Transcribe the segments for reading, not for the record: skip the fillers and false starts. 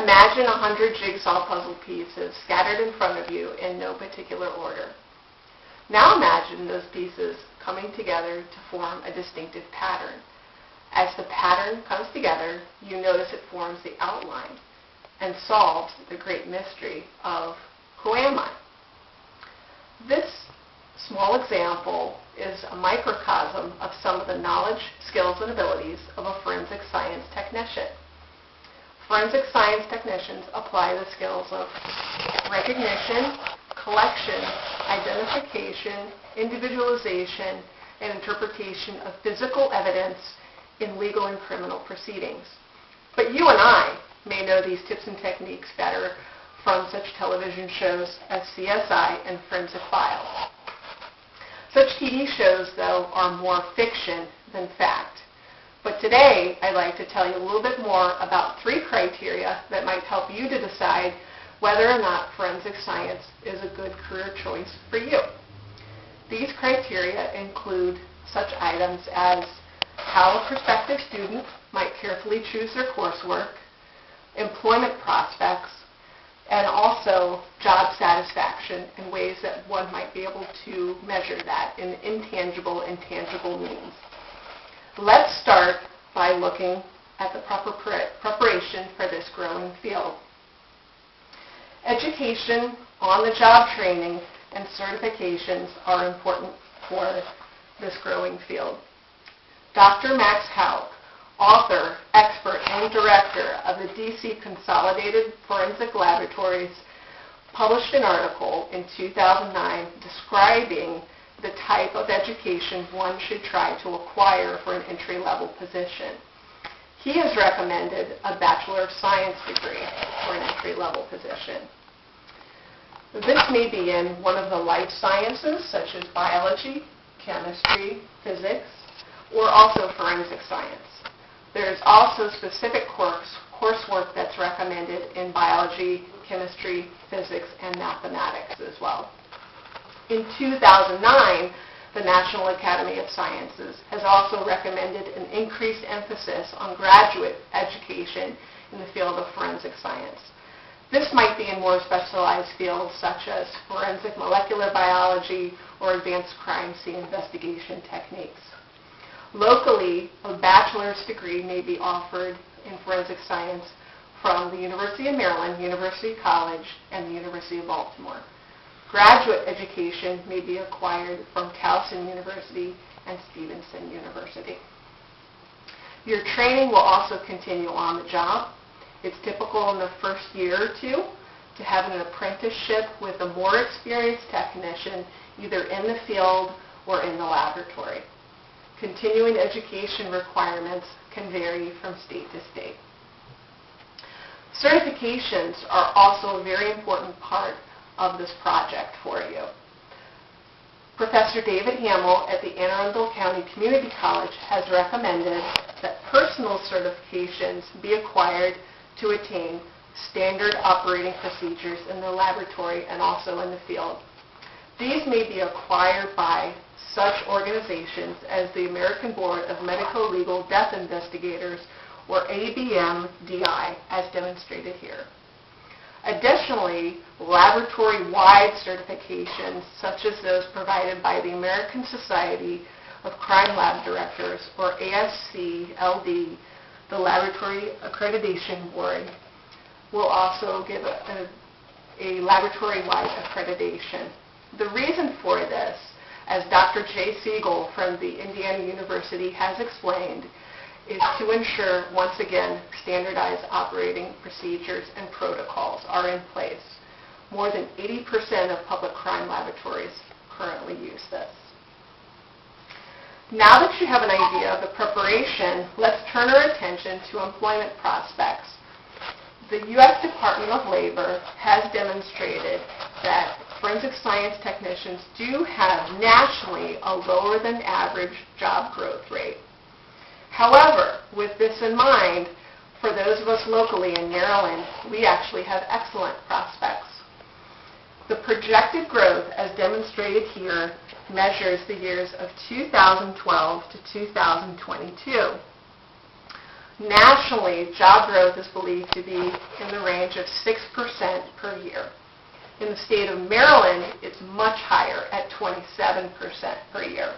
Imagine 100 jigsaw puzzle pieces scattered in front of you in no particular order. Now imagine those pieces coming together to form a distinctive pattern. As the pattern comes together, you notice it forms the outline and solves the great mystery of who am I? This small example is a microcosm of some of the knowledge, skills, and abilities of a forensic science technician. Forensic science technicians apply the skills of recognition, collection, identification, individualization, and interpretation of physical evidence in legal and criminal proceedings. But you and I may know these tips and techniques better from such television shows as CSI and Forensic Files. Such TV shows, though, are more fiction than fact. But today, I'd like to tell you a little bit more about 3 criteria that might help you to decide whether or not forensic science is a good career choice for you. These criteria include such items as how a prospective student might carefully choose their coursework, employment prospects, and also job satisfaction and ways that one might be able to measure that in intangible and tangible means. Let's start by looking at the proper preparation for this growing field. Education, on-the-job training, and certifications are important for this growing field. Dr. Max Houck, author, expert, and director of the DC Consolidated Forensic Laboratories, published an article in 2009 describing the type of education one should try to acquire for an entry-level position. He has recommended a Bachelor of Science degree for an entry-level position. This may be in one of the life sciences, such as biology, chemistry, physics, or also forensic science. There is also specific coursework that's recommended in biology, chemistry, physics, and mathematics as well. In 2009, the National Academy of Sciences has also recommended an increased emphasis on graduate education in the field of forensic science. This might be in more specialized fields such as forensic molecular biology or advanced crime scene investigation techniques. Locally, a bachelor's degree may be offered in forensic science from the University of Maryland, University College, and the University of Baltimore. Graduate education may be acquired from Towson University and Stevenson University. Your training will also continue on the job. It's typical in the first year or two to have an apprenticeship with a more experienced technician either in the field or in the laboratory. Continuing education requirements can vary from state to state. Certifications are also a very important part of this project for you. Professor David Hamill at the Anne Arundel County Community College has recommended that personal certifications be acquired to attain standard operating procedures in the laboratory and also in the field. These may be acquired by such organizations as the American Board of Medical Legal Death Investigators, or ABM-DI, as demonstrated here. Additionally, laboratory-wide certifications, such as those provided by the American Society of Crime Lab Directors, or ASCLD, the Laboratory Accreditation Board, will also give a laboratory-wide accreditation. The reason for this, as Dr. Jay Siegel from the Indiana University has explained, is to ensure, once again, standardized operating procedures and protocols are in place. More than 80% of public crime laboratories currently use this. Now that you have an idea of the preparation, let's turn our attention to employment prospects. The U.S. Department of Labor has demonstrated that forensic science technicians do have nationally a lower than average job growth rate. However, with this in mind, for those of us locally in Maryland, we actually have excellent prospects. The projected growth, as demonstrated here, measures the years of 2012 to 2022. Nationally, job growth is believed to be in the range of 6% per year. In the state of Maryland, it's much higher at 27% per year.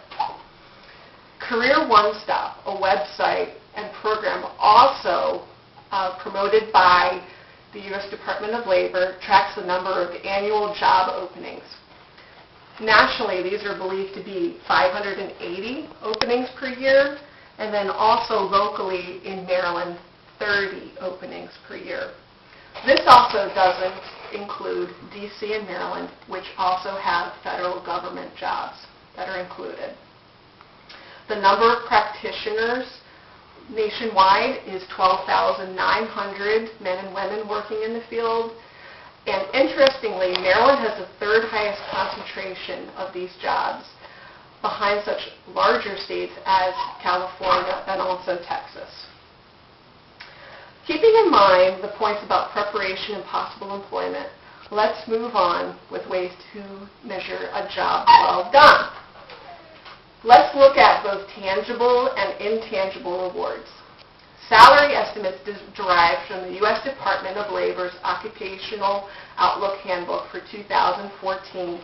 Career One Stop, a website and program also promoted by the U.S. Department of Labor, tracks the number of annual job openings. Nationally, these are believed to be 580 openings per year, and then also locally in Maryland, 30 openings per year. This also doesn't include D.C. and Maryland, which also have federal government jobs that are included. The number of practitioners nationwide is 12,900 men and women working in the field. And interestingly, Maryland has the third highest concentration of these jobs, behind such larger states as California and also Texas. Keeping in mind the points about preparation and possible employment, let's move on with ways to measure a job well done. Let's look at both tangible and intangible rewards. Salary estimates derived from the U.S. Department of Labor's Occupational Outlook Handbook for 2014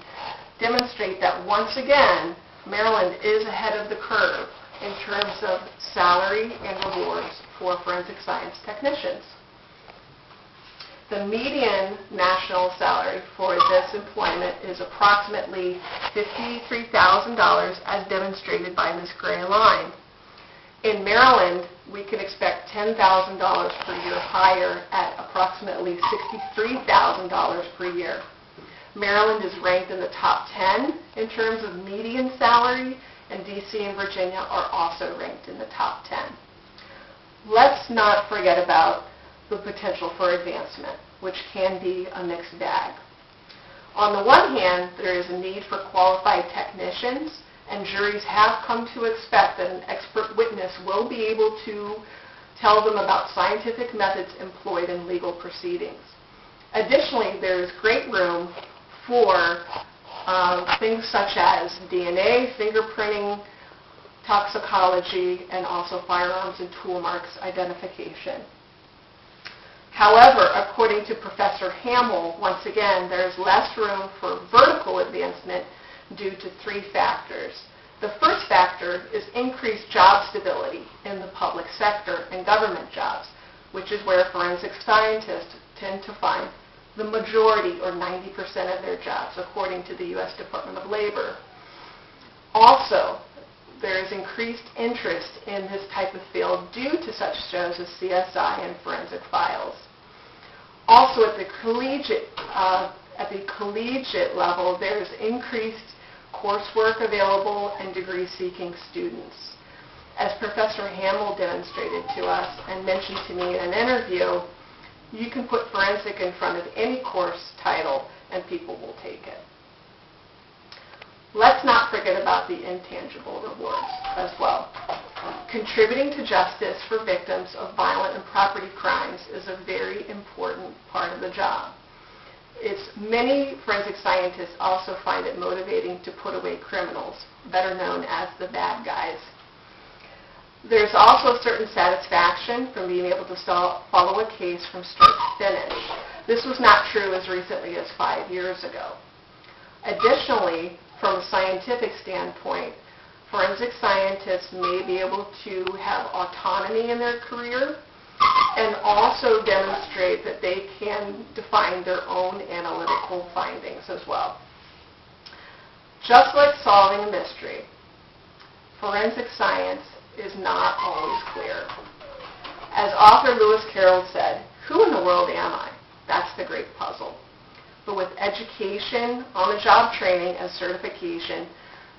demonstrate that once again, Maryland is ahead of the curve in terms of salary and rewards for forensic science technicians. The median national salary for this employment is approximately $53,000 as demonstrated by this gray line. In Maryland, we can expect $10,000 per year higher at approximately $63,000 per year. Maryland is ranked in the top 10 in terms of median salary, and D.C. and Virginia are also ranked in the top 10. Let's not forget about the potential for advancement, which can be a mixed bag. On the one hand, there is a need for qualified technicians, and juries have come to expect that an expert witness will be able to tell them about scientific methods employed in legal proceedings. Additionally, there is great room for things such as DNA, fingerprinting, toxicology, and also firearms and tool marks identification. However, according to Professor Hamill, once again, there is less room for vertical advancement due to three factors. The first factor is increased job stability in the public sector and government jobs, which is where forensic scientists tend to find the majority or 90% of their jobs, according to the U.S. Department of Labor. Also, there is increased interest in this type of field due to such shows as CSI and Forensic Files. Also, at the collegiate level, there is increased coursework available and degree-seeking students. As Professor Hamill demonstrated to us and mentioned to me in an interview, you can put forensic in front of any course title and people will take it. Let's not forget about the intangible rewards as well. Contributing to justice for victims of violent and property crimes is a very important part of the job. Many forensic scientists also find it motivating to put away criminals, better known as the bad guys. There's also a certain satisfaction from being able to follow a case from start to finish. This was not true as recently as 5 years ago. Additionally, from a scientific standpoint, forensic scientists may be able to have autonomy in their career and also demonstrate that they can define their own analytical findings as well. Just like solving a mystery, forensic science is not always clear. As author Lewis Carroll said, "Who in the world am I?" That's the great puzzle. But with education, on-the-job training, and certification,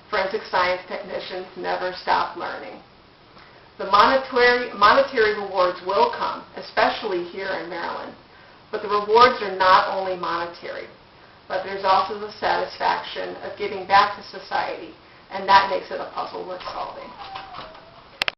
forensic science technicians never stop learning. The monetary rewards will come, especially here in Maryland. But the rewards are not only monetary, but there's also the satisfaction of giving back to society, and that makes it a puzzle worth solving.